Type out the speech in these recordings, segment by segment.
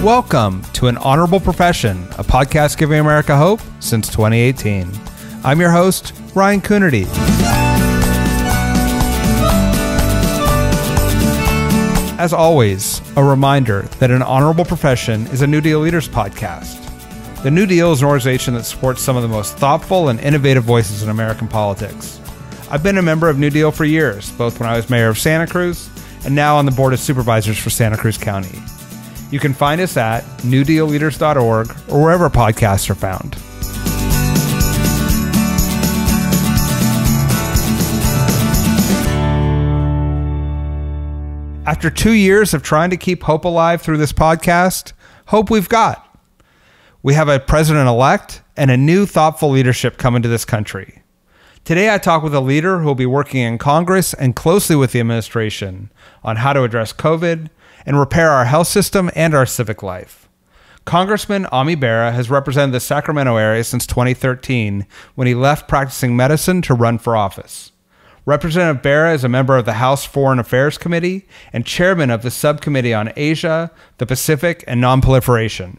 Welcome to An Honorable Profession, a podcast giving America hope since 2018. I'm your host, Ryan Coonerty. As always, a reminder that An Honorable Profession is a New Deal Leaders podcast. The New Deal is an organization that supports some of the most thoughtful and innovative voices in American politics. I've been a member of New Deal for years, both when I was mayor of Santa Cruz and now on the Board of Supervisors for Santa Cruz County. You can find us at newdealleaders.org or wherever podcasts are found. After 2 years of trying to keep hope alive through this podcast, hope we've got. We have a president-elect and a new thoughtful leadership coming to this country. Today I talk with a leader who will be working in Congress and closely with the administration on how to address COVID and repair our health system and our civic life. Congressman Ami Bera has represented the Sacramento area since 2013 when he left practicing medicine to run for office. Representative Bera is a member of the House Foreign Affairs Committee and chairman of the Subcommittee on Asia, the Pacific, and Nonproliferation.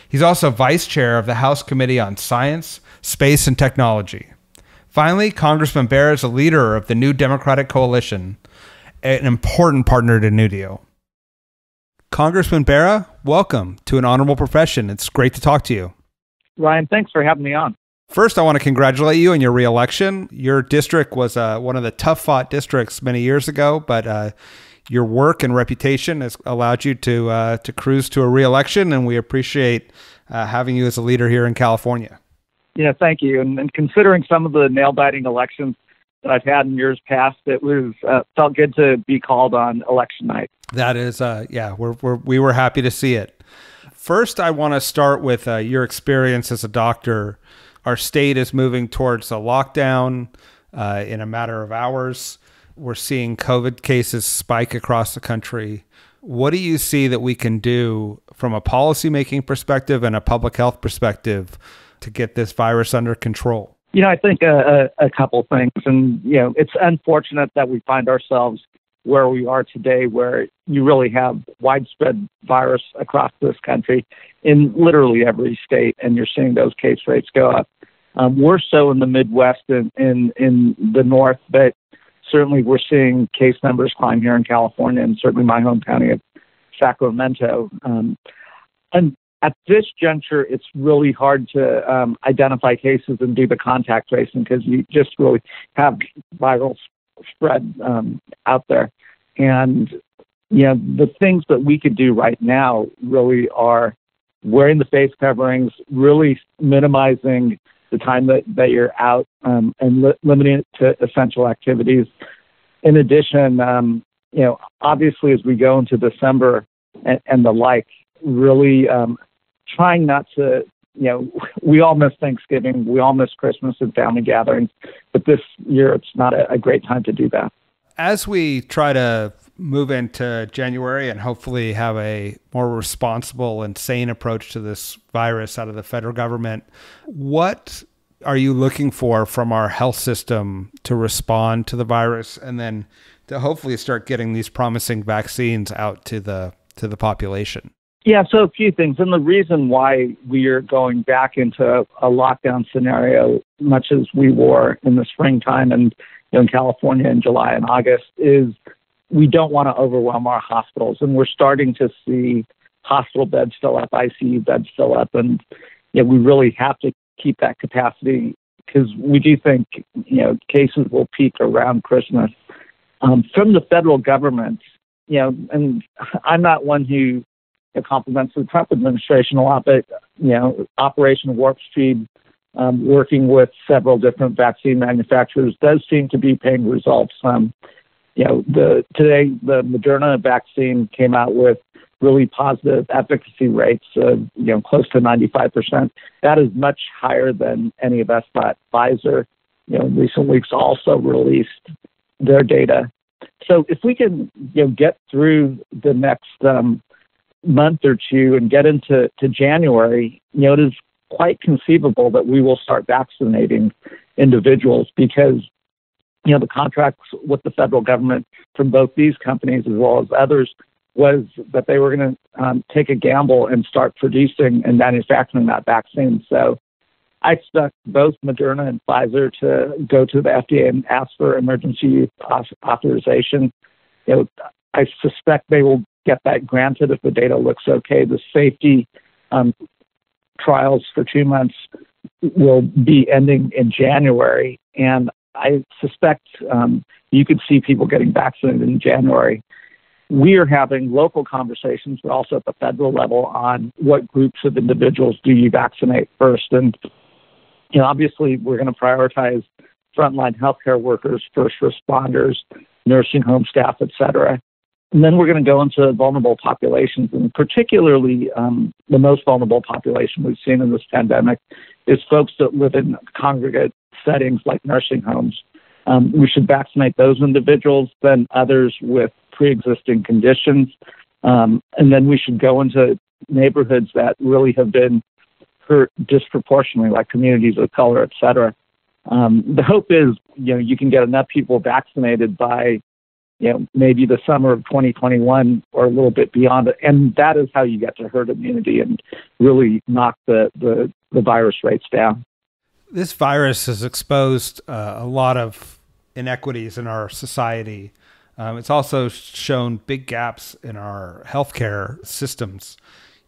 He's also vice chair of the House Committee on Science, Space, and Technology. Finally, Congressman Bera is a leader of the New Democratic Coalition, an important partner to New Deal. Congressman Bera, welcome to An Honorable Profession. It's great to talk to you. Ryan, thanks for having me on. First, I want to congratulate you on your reelection. Your district was one of the tough-fought districts many years ago, but your work and reputation has allowed you to cruise to a reelection, and we appreciate having you as a leader here in California. Yeah, thank you. And considering some of the nail-biting elections that I've had in years past, it was felt good to be called on election night. That is, we were happy to see it. First, I want to start with your experience as a doctor. Our state is moving towards a lockdown in a matter of hours. We're seeing COVID cases spike across the country. What do you see that we can do from a policymaking perspective and a public health perspective to get this virus under control? I think a couple things. And, it's unfortunate that we find ourselves where we are today, where you really have widespread virus across this country in literally every state, and you're seeing those case rates go up. We're so in the Midwest and in the North, but certainly we're seeing case numbers climb here in California and certainly my home county of Sacramento. And at this juncture, it's really hard to identify cases and do the contact tracing because you just really have viral spread out there. And, the things that we could do right now really are wearing the face coverings, really minimizing the time that you're out and limiting it to essential activities. In addition, obviously as we go into December and the like, really trying not to, we all miss Thanksgiving, we all miss Christmas and family gatherings, but this year it's not a great time to do that. As we try to move into January and hopefully have a more responsible and sane approach to this virus out of the federal government, what are you looking for from our health system to respond to the virus and then to hopefully start getting these promising vaccines out to the population? Yeah, so a few things. And the reason why we are going back into a lockdown scenario, much as we were in the springtime and in California in July and August, is we don't want to overwhelm our hospitals. And we're starting to see hospital beds fill up, ICU beds fill up. And we really have to keep that capacity because we do think, cases will peak around Christmas. From the federal government, and I'm not one who compliments the Trump administration a lot, but, Operation Warp Speed, working with several different vaccine manufacturers does seem to be paying results. Today, the Moderna vaccine came out with really positive efficacy rates of, close to 95%. That is much higher than any of us thought. Pfizer, in recent weeks also released their data. So if we can, get through the next month or two and get into January, it is quite conceivable that we will start vaccinating individuals because, the contracts with the federal government from both these companies as well as others was that they were going to take a gamble and start producing and manufacturing that vaccine. So I expect both Moderna and Pfizer to go to the FDA and ask for emergency use authorization. I suspect they will get that granted if the data looks okay. The safety trials for 2 months will be ending in January, and I suspect you could see people getting vaccinated in January. We are having local conversations, but also at the federal level, on what groups of individuals do you vaccinate first. And obviously, we're going to prioritize frontline healthcare workers, first responders, nursing home staff, et cetera. And then we're going to go into vulnerable populations, and particularly the most vulnerable population we've seen in this pandemic is folks that live in congregate settings like nursing homes. We should vaccinate those individuals, then others with pre-existing conditions, and then we should go into neighborhoods that really have been hurt disproportionately, like communities of color, et cetera. The hope is, you can get enough people vaccinated by maybe the summer of 2021 or a little bit beyond it. And that is how you get to herd immunity and really knock the virus rates down. This virus has exposed a lot of inequities in our society. It's also shown big gaps in our healthcare systems.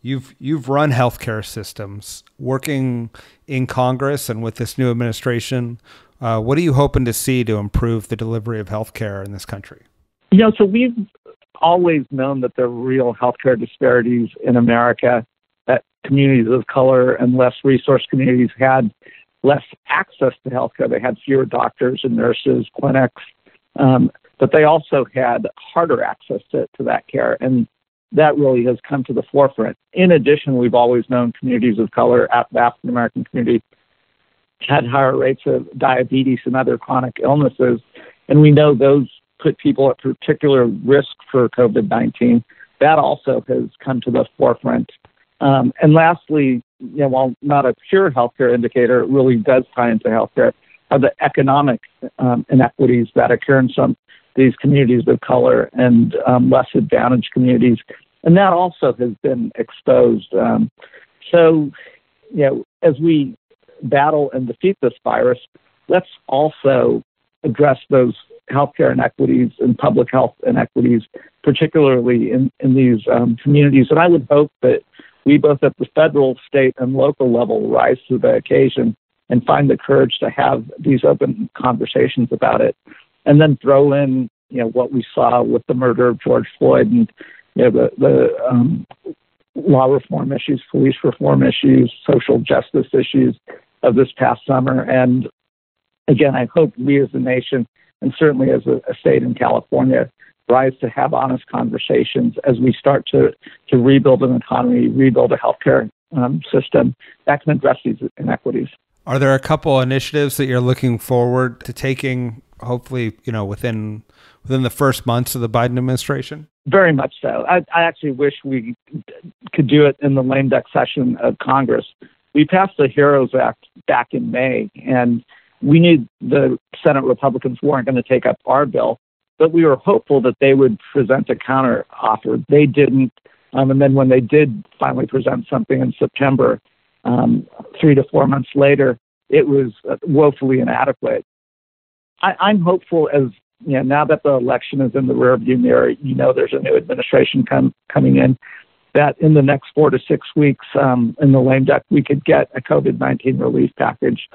You've run healthcare systems, working in Congress and with this new administration. What are you hoping to see to improve the delivery of healthcare in this country? So we've always known that there are real healthcare disparities in America, that communities of color and less resource communities had less access to healthcare. They had fewer doctors and nurses, clinics, but they also had harder access to that care. And that really has come to the forefront. In addition, we've always known communities of color, the African American community, had higher rates of diabetes and other chronic illnesses. And we know those put people at particular risk for COVID-19. That also has come to the forefront. And lastly, while not a pure healthcare indicator, it really does tie into healthcare, are the economic inequities that occur in some of these communities of color and less advantaged communities. And that also has been exposed. As we battle and defeat this virus, let's also address those healthcare inequities and public health inequities, particularly in these communities. And I would hope that we both at the federal, state, and local level rise to the occasion and find the courage to have these open conversations about it. And then throw in, what we saw with the murder of George Floyd and, the law reform issues, police reform issues, social justice issues of this past summer. And again, I hope we as a nation, and certainly as a state in California, rise to have honest conversations as we start to rebuild an economy, rebuild a healthcare system that can address these inequities. Are there a couple initiatives that you're looking forward to taking, hopefully, within the first months of the Biden administration? Very much so. I actually wish we could do it in the lame duck session of Congress. We passed the HEROES Act back in May, and we knew the Senate Republicans weren't going to take up our bill, but we were hopeful that they would present a counter offer. They didn't. And then when they did finally present something in September, 3 to 4 months later, it was woefully inadequate. I'm hopeful now that the election is in the rearview mirror, there's a new administration coming in, that in the next 4 to 6 weeks in the lame duck, we could get a COVID-19 relief package.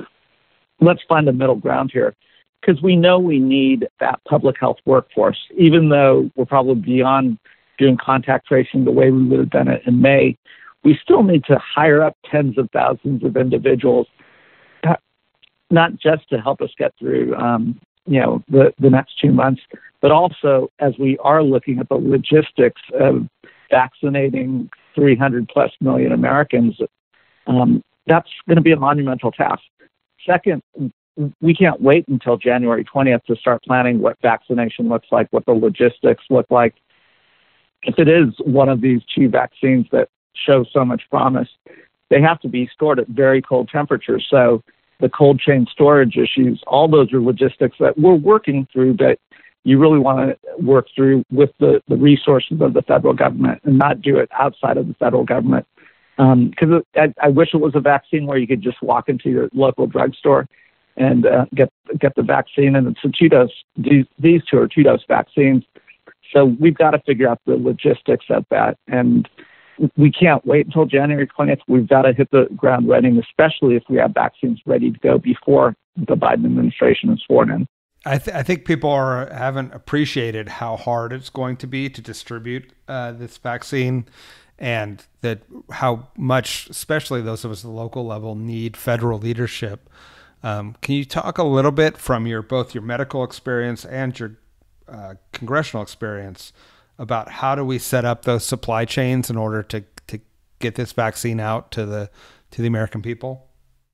Let's find a middle ground here, because we know we need that public health workforce. Even though we're probably beyond doing contact tracing the way we would have done it in May, we still need to hire up tens of thousands of individuals, not just to help us get through the next 2 months, but also as we are looking at the logistics of vaccinating 300 plus million Americans. That's going to be a monumental task. Second, we can't wait until January 20th to start planning what vaccination looks like, what the logistics look like. If it is one of these cheap vaccines that show so much promise, they have to be stored at very cold temperatures. So the cold chain storage issues, all those are logistics that we're working through, but you really want to work through with the resources of the federal government and not do it outside of the federal government. Because I wish it was a vaccine where you could just walk into your local drugstore and get the vaccine. And it's a two-dose. These two are two-dose vaccines. So we've got to figure out the logistics of that. And we can't wait until January 20th. We've got to hit the ground running, especially if we have vaccines ready to go before the Biden administration is sworn in. I think people haven't appreciated how hard it's going to be to distribute this vaccine, and that how much, especially those of us at the local level, need federal leadership. Can you talk a little bit from both your medical experience and your congressional experience about how do we set up those supply chains in order to get this vaccine out to the American people?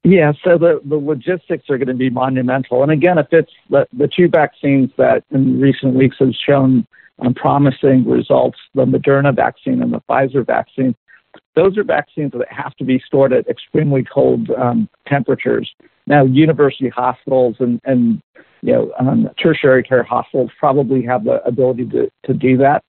Yeah, so the logistics are going to be monumental. And again, if it's the two vaccines that in recent weeks have shown promising results, the Moderna vaccine and the Pfizer vaccine, those are vaccines that have to be stored at extremely cold temperatures. Now, university hospitals and tertiary care hospitals probably have the ability to do that,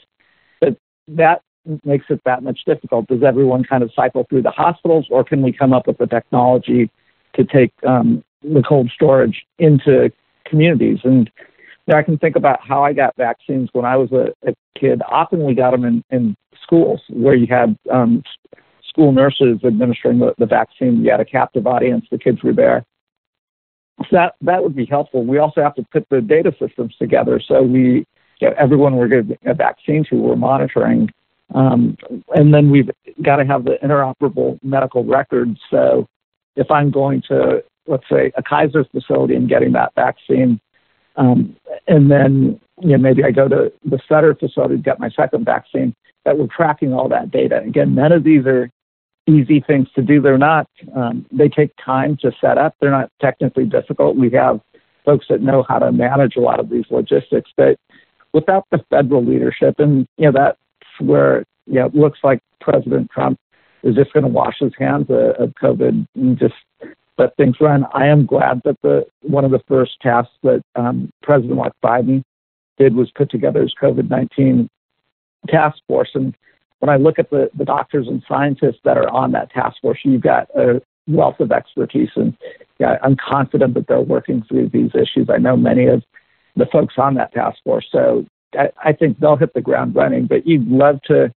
but that makes it that much difficult. Does everyone kind of cycle through the hospitals, or can we come up with the technology to take the cold storage into communities? And I can think about how I got vaccines when I was a kid. Often we got them in schools where you had school nurses administering the vaccine. You had a captive audience. The kids were there. So that would be helpful. We also have to put the data systems together. So everyone we're giving a vaccine to, we're monitoring. And then we've got to have the interoperable medical records. So if I'm going to, let's say, a Kaiser facility and getting that vaccine, and then maybe I go to the Sutter facility to get my second vaccine, that we're tracking all that data. Again, none of these are easy things to do. They're not, they take time to set up. They're not technically difficult. We have folks that know how to manage a lot of these logistics, but without the federal leadership, and that's where it looks like President Trump is just going to wash his hands of COVID and just let things run. I am glad that one of the first tasks that President-elect Biden did was put together his COVID-19 task force. And when I look at the doctors and scientists that are on that task force, you've got a wealth of expertise. And I'm confident that they're working through these issues. I know many of the folks on that task force. So I think they'll hit the ground running. But you'd love to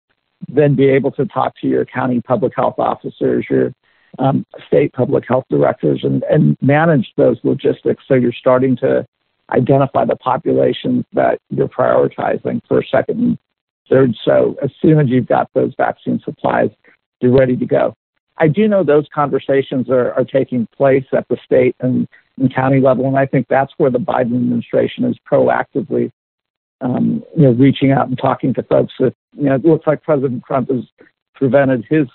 then be able to talk to your county public health officers, your state public health directors, and manage those logistics. So you're starting to identify the populations that you're prioritizing first, second, and third. So as soon as you've got those vaccine supplies, you're ready to go. I do know those conversations are taking place at the state and county level, and I think that's where the Biden administration is proactively reaching out and talking to folks. That, it looks like President Trump has prevented his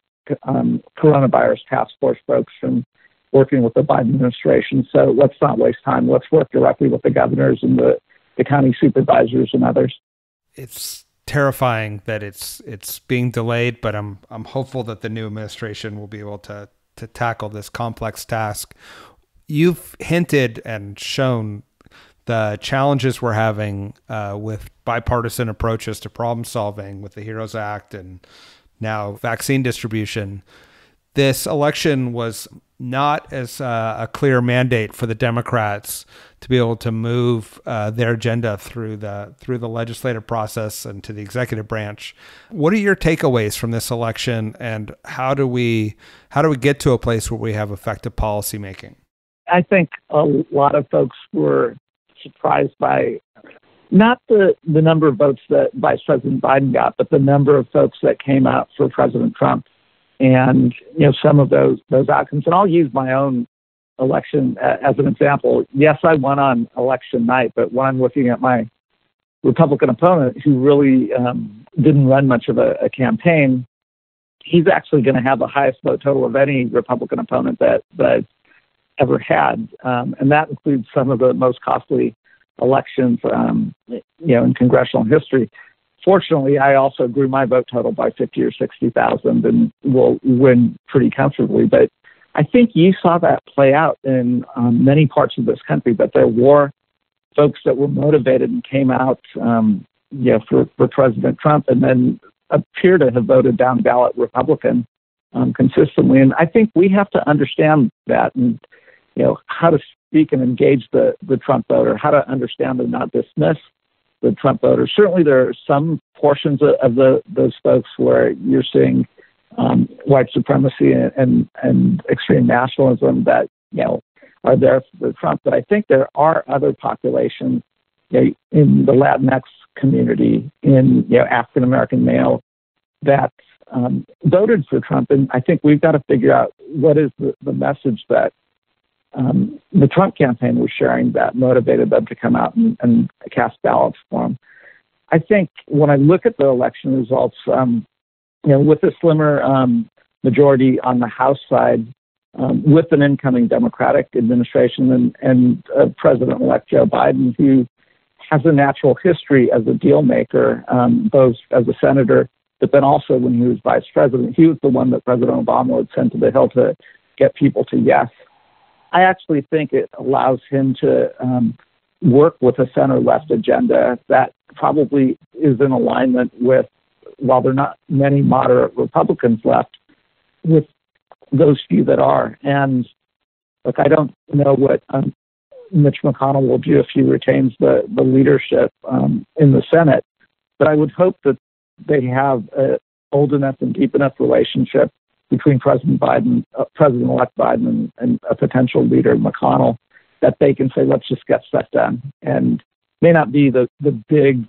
coronavirus task force folks from working with the Biden administration. So let's not waste time. Let's work directly with the governors and the county supervisors and others. It's terrifying that it's being delayed, but I'm hopeful that the new administration will be able to tackle this complex task. You've hinted and shown the challenges we're having with bipartisan approaches to problem solving with the HEROES Act and now vaccine distribution. This election was not as a clear mandate for the Democrats to be able to move their agenda through the legislative process and to the executive branch. What are your takeaways from this election, and how do we get to a place where we have effective policy making? I think a lot of folks were surprised by not the number of votes that Vice President Biden got, but the number of folks that came out for President Trump. And, some of those outcomes, and I'll use my own election as an example. Yes, I won on election night, but when I'm looking at my Republican opponent, who really didn't run much of a campaign, he's actually going to have the highest vote total of any Republican opponent that I've ever had. And that includes some of the most costly elections, in congressional history. Fortunately, I also grew my vote total by 50 or 60,000 and will win pretty comfortably. But I think you saw that play out in many parts of this country, that there were folks that were motivated and came out, for President Trump, and then appear to have voted down ballot Republican consistently. And I think we have to understand that, and how to speak and engage the Trump voter, how to understand and not dismiss the Trump voter. Certainly, there are some portions of those folks where you're seeing white supremacy and extreme nationalism that are there for Trump. But I think there are other populations in the Latinx community, in African American male, that voted for Trump, and I think we've got to figure out what is the message that the Trump campaign was sharing that motivated them to come out and cast ballots for him. I think when I look at the election results, with a slimmer majority on the House side, with an incoming Democratic administration and President-elect Joe Biden, who has a natural history as a deal maker, both as a senator, but then also when he was vice president. He was the one that President Obama would send to the Hill to get people to yes. I actually think it allows him to work with a center-left agenda that probably is in alignment with, while there are not many moderate Republicans left, with those few that are. And look, I don't know what Mitch McConnell will do if he retains the leadership in the Senate, but I would hope that they have an old enough and deep enough relationship between President-elect Biden and a potential leader, McConnell, that they can say, let's just get stuff done. And may not be the big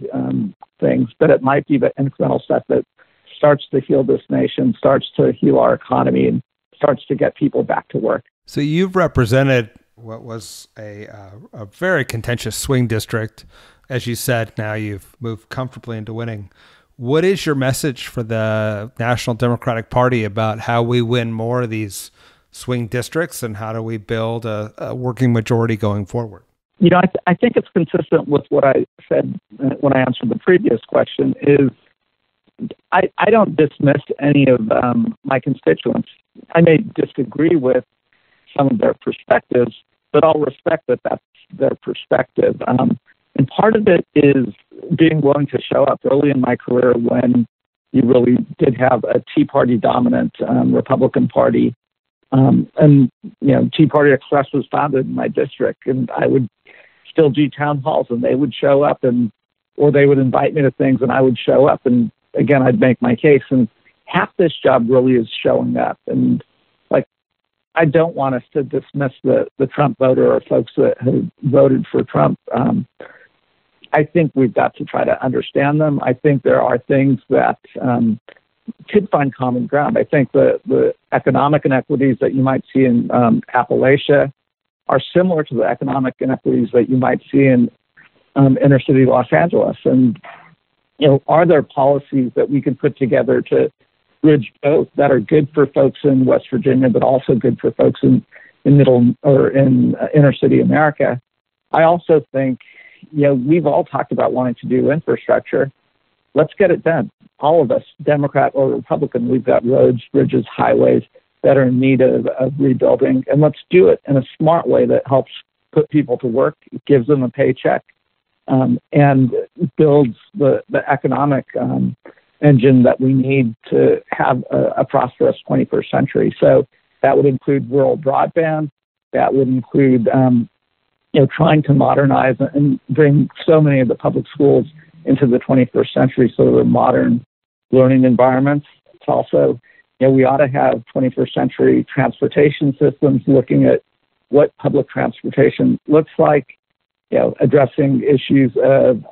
things, but it might be the incremental stuff that starts to heal this nation, starts to heal our economy, and starts to get people back to work. So you've represented what was a very contentious swing district. As you said, now you've moved comfortably into winning. What is your message for the National Democratic Party about how we win more of these swing districts, and how do we build a working majority going forward? I think it's consistent with what I said when I answered the previous question, is I don't dismiss any of my constituents. I may disagree with some of their perspectives, but I'll respect that that's their perspective. And part of it is being willing to show up early in my career when you really did have a Tea Party dominant Republican Party. And Tea Party Express was founded in my district, and I would still do town halls, and they would show up, or they would invite me to things, and I would show up. And again, I'd make my case. And half this job really is showing up. And I don't want us to dismiss the Trump voter or folks that have voted for Trump. I think we've got to try to understand them. I think there are things that could find common ground. I think the economic inequities that you might see in Appalachia are similar to the economic inequities that you might see in inner city Los Angeles. And, are there policies that we can put together to bridge both that are good for folks in West Virginia, but also good for folks in middle or in inner city America? I also think, we've all talked about wanting to do infrastructure. Let's get it done. All of us, Democrat or Republican, we've got roads, bridges, highways that are in need of rebuilding. And let's do it in a smart way that helps put people to work, gives them a paycheck, and builds the economic engine that we need to have a prosperous 21st century. So that would include rural broadband. That would include, trying to modernize and bring so many of the public schools into the 21st century so they're modern learning environments. It's also, we ought to have 21st century transportation systems, looking at what public transportation looks like, addressing issues of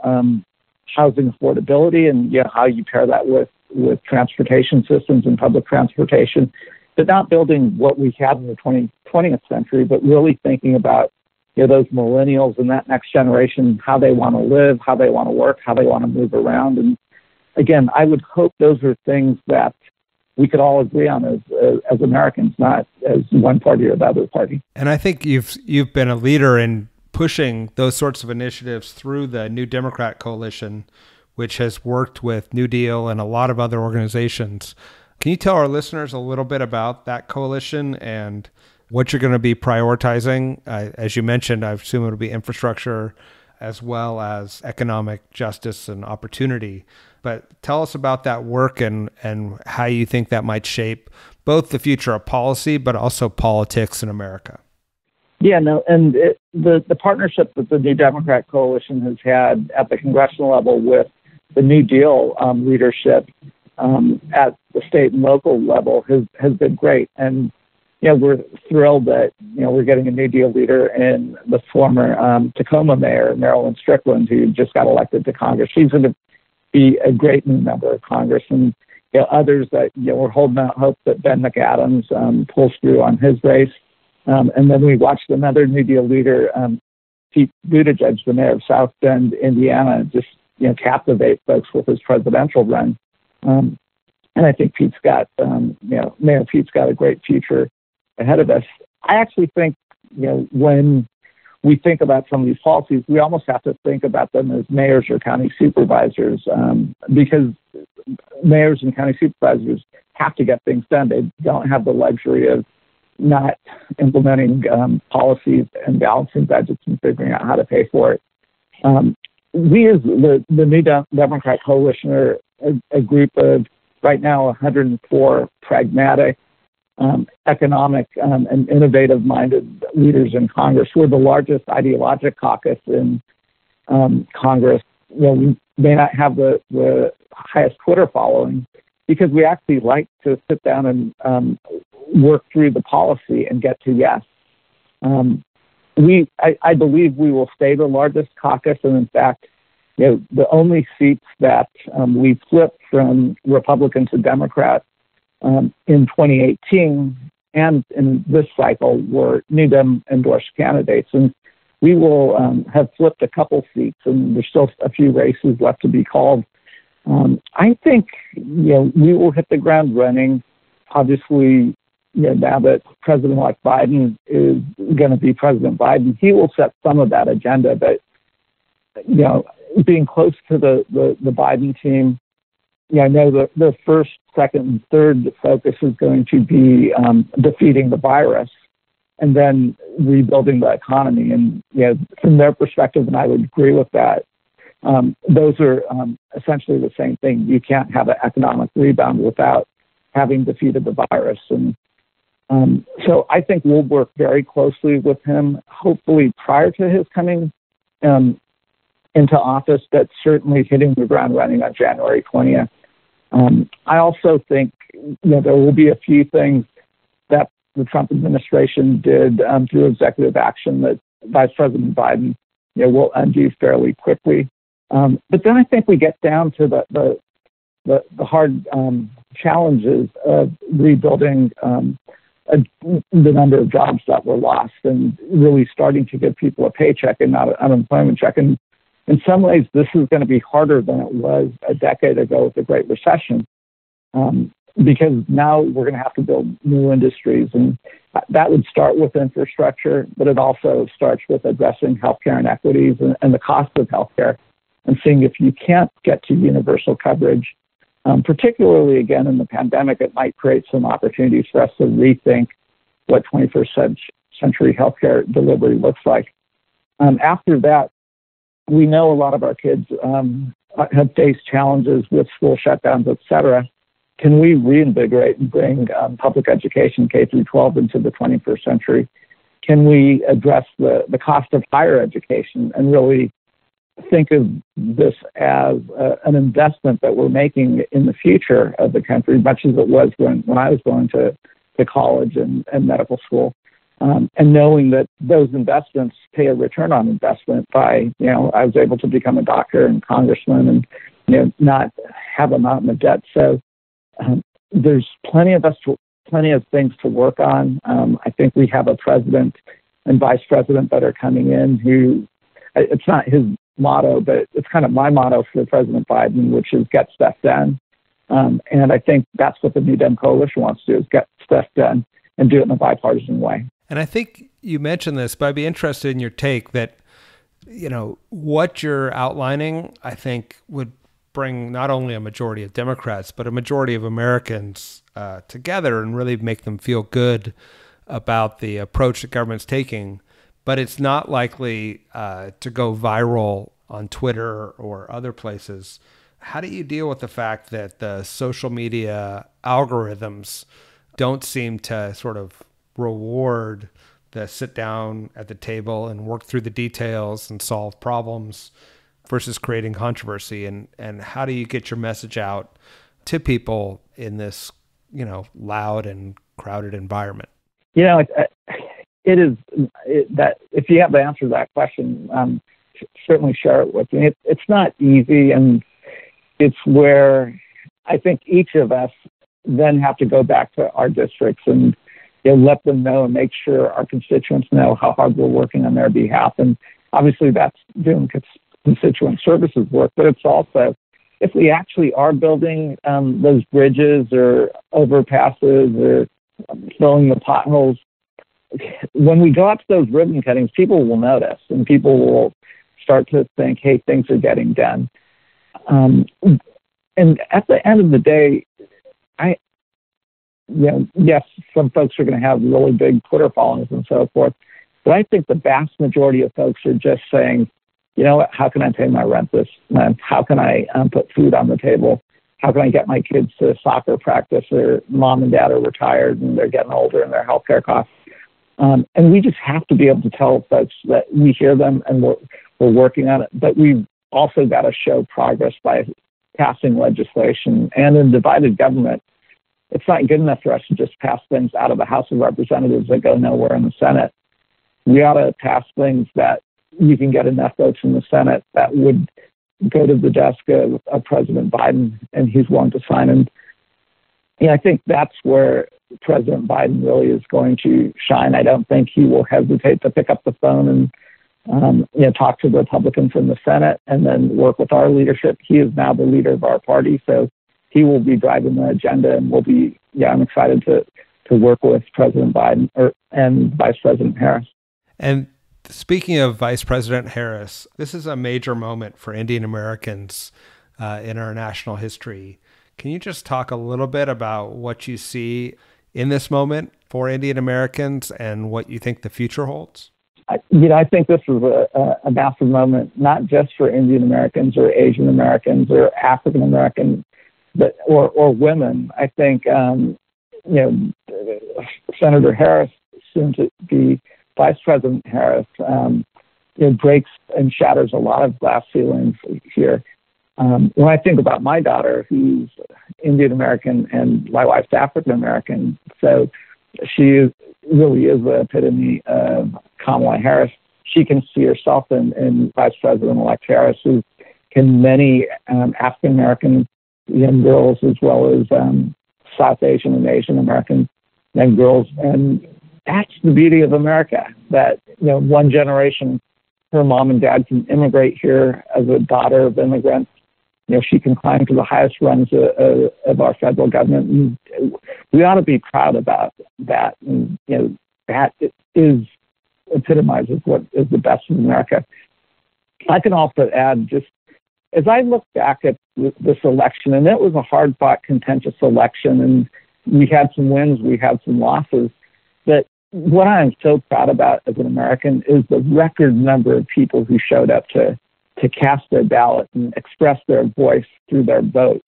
housing affordability and how you pair that with transportation systems and public transportation, but not building what we had in the 20th century, but really thinking about those millennials and that next generation, how they want to live, how they want to work, how they want to move around. And again, I would hope those are things that we could all agree on as Americans, not as one party or the other party. And I think you've been a leader in pushing those sorts of initiatives through the New Democrat Coalition, which has worked with New Deal and a lot of other organizations. Can you tell our listeners a little bit about that coalition and what you're going to be prioritizing? As you mentioned, I assume it'll be infrastructure as well as economic justice and opportunity. But tell us about that work and how you think that might shape both the future of policy, but also politics in America. Yeah, no, and the partnership that the New Democrat Coalition has had at the congressional level with the New Deal leadership at the state and local level has been great. And, we're thrilled that, we're getting a New Deal leader in the former Tacoma mayor, Marilyn Strickland, who just got elected to Congress. She's going to be a great new member of Congress. And, others that, we're holding out hope that Ben McAdams pulls through on his race. And then we watched another New Deal leader, Pete Buttigieg, the mayor of South Bend, Indiana, just, captivate folks with his presidential run. And I think Pete's got, Mayor Pete's got a great future ahead of us. I actually think, when we think about some of these policies, we almost have to think about them as mayors or county supervisors, because mayors and county supervisors have to get things done. They don't have the luxury of not implementing policies and balancing budgets and figuring out how to pay for it. We, as the New Democrat Coalition, are a group of, right now, 104 pragmatic, economic, and innovative-minded leaders in Congress. We're the largest ideologic caucus in Congress. We may not have the highest Twitter following because we actually like to sit down and work through the policy and get to yes. I believe we will stay the largest caucus, and in fact, the only seats that we flipped from Republican to Democrat in 2018 and in this cycle were New Dem endorsed candidates, and we will have flipped a couple seats, and there's still a few races left to be called. I think we will hit the ground running. Obviously, now that President-elect Biden is going to be President Biden, he will set some of that agenda. But, being close to the Biden team, I know the first, second, and third focus is going to be defeating the virus and then rebuilding the economy. And, from their perspective, and I would agree with that, those are essentially the same thing. You can't have an economic rebound without having defeated the virus. And so I think we'll work very closely with him, hopefully prior to his coming into office, but certainly hitting the ground running on January 20th. I also think there will be a few things that the Trump administration did through executive action that Vice President Biden will undo fairly quickly. But then I think we get down to the hard challenges of rebuilding the number of jobs that were lost and really starting to give people a paycheck and not an unemployment check. And in some ways, this is going to be harder than it was a decade ago with the Great Recession, because now we're going to have to build new industries. And that would start with infrastructure, but it also starts with addressing healthcare inequities and the cost of healthcare and seeing if you can't get to universal coverage. Particularly, again, in the pandemic, it might create some opportunities for us to rethink what 21st century healthcare delivery looks like. After that, we know a lot of our kids have faced challenges with school shutdowns, et cetera. Can we reinvigorate and bring public education, K through 12, into the 21st century? Can we address the cost of higher education and really think of this as an investment that we're making in the future of the country, much as it was when I was going to college and medical school, and knowing that those investments pay a return on investment by, I was able to become a doctor and congressman and, not have a mountain of debt. So there's plenty of things to work on. I think we have a president and vice president that are coming in who, it's not his motto, but it's kind of my motto for President Biden, which is get stuff done. And I think that's what the New Dem Coalition wants to do, is get stuff done and do it in a bipartisan way. And I think you mentioned this, but I'd be interested in your take that, what you're outlining, I think would bring not only a majority of Democrats, but a majority of Americans together and really make them feel good about the approach that government's taking. but it's not likely to go viral on Twitter or other places. How do you deal with the fact that the social media algorithms don't seem to sort of reward the sit down at the table and work through the details and solve problems versus creating controversy? And how do you get your message out to people in this, loud and crowded environment? It is that if you have the answer to that question, certainly share it with me. It's not easy, and it's where I think each of us then have to go back to our districts and let them know and make sure our constituents know how hard we're working on their behalf. And obviously that's doing constituent services work, but it's also if we actually are building those bridges or overpasses or filling the potholes, when we go out to those ribbon cuttings, people will notice and people will start to think, hey, things are getting done. And at the end of the day, yes, some folks are going to have really big Twitter followings and so forth, but I think the vast majority of folks are just saying, you know what, how can I pay my rent this month? How can I put food on the table? How can I get my kids to soccer practice? Their mom and dad are retired and they're getting older and their healthcare costs. And we just have to be able to tell folks that we hear them and we're working on it. But we've also got to show progress by passing legislation. And in divided government, it's not good enough for us to just pass things out of the House of Representatives that go nowhere in the Senate. We ought to pass things that you can get enough votes in the Senate that would go to the desk of President Biden and he's willing to sign. And I think that's where President Biden really is going to shine. I don't think he will hesitate to pick up the phone and talk to the Republicans in the Senate and then work with our leadership. He is now the leader of our party, so he will be driving the agenda, and I'm excited to work with President Biden and Vice President Harris. And speaking of Vice President Harris, this is a major moment for Indian Americans in our national history. Can you just talk a little bit about what you see in this moment for Indian Americans and what you think the future holds? I think this is a massive moment, not just for Indian Americans or Asian Americans or African Americans, but or women. I think Senator Harris, soon to be Vice President Harris, breaks and shatters a lot of glass ceilings here. When I think about my daughter, who's Indian American and my wife's African American, so she really is the epitome of Kamala Harris. She can see herself in Vice President-elect Harris, who can many African American young girls as well as South Asian and Asian American young girls. And that's the beauty of America, that one generation, her mom and dad can immigrate here as a daughter of immigrants. She can climb to the highest rungs of our federal government. And we ought to be proud about that. And, that epitomizes what is the best of America. I can also add, just as I look back at this election, and it was a hard-fought, contentious election, and we had some wins, we had some losses, but what I'm so proud about as an American is the record number of people who showed up to cast their ballot and express their voice through their vote.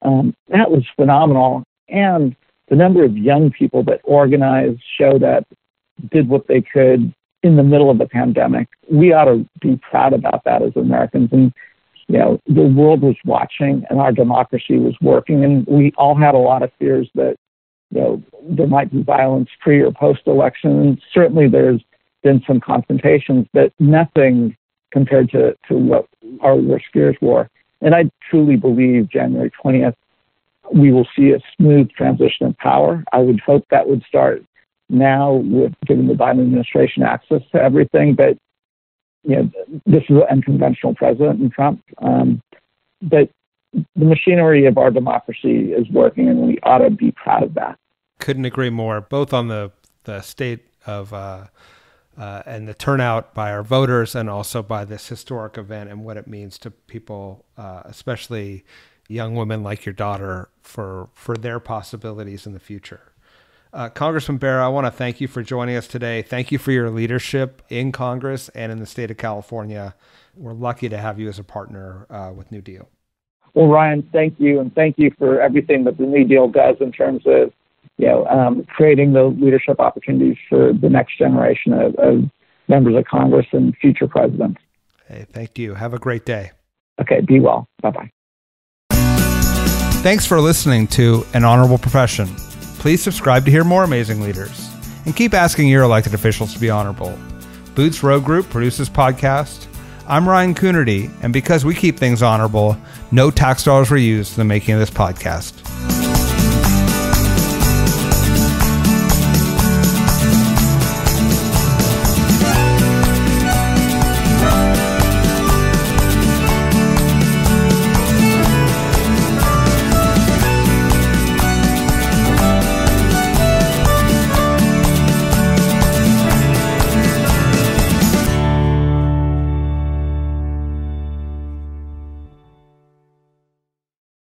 That was phenomenal. And the number of young people that organized, showed up, did what they could in the middle of the pandemic. We ought to be proud about that as Americans. And, the world was watching and our democracy was working. And we all had a lot of fears that, there might be violence pre or post-election. And certainly there's been some confrontations, but nothing compared to what our worst fears were. And I truly believe January 20th, we will see a smooth transition of power. I would hope that would start now with giving the Biden administration access to everything. But, this is an unconventional president in Trump. But the machinery of our democracy is working, and we ought to be proud of that. Couldn't agree more, both on the state of and the turnout by our voters, and also by this historic event and what it means to people, especially young women like your daughter, for their possibilities in the future. Congressman Bera, I want to thank you for joining us today. Thank you for your leadership in Congress and in the state of California. We're lucky to have you as a partner with New Deal. Well, Ryan, thank you, and thank you for everything that the New Deal does in terms of, creating the leadership opportunities for the next generation of members of Congress and future presidents. Hey, thank you. Have a great day. Okay, be well. Bye-bye. Thanks for listening to An Honorable Profession. Please subscribe to hear more amazing leaders and keep asking your elected officials to be honorable. Boots Road Group produces podcast. I'm Ryan Coonerty, and because we keep things honorable, no tax dollars were used in the making of this podcast.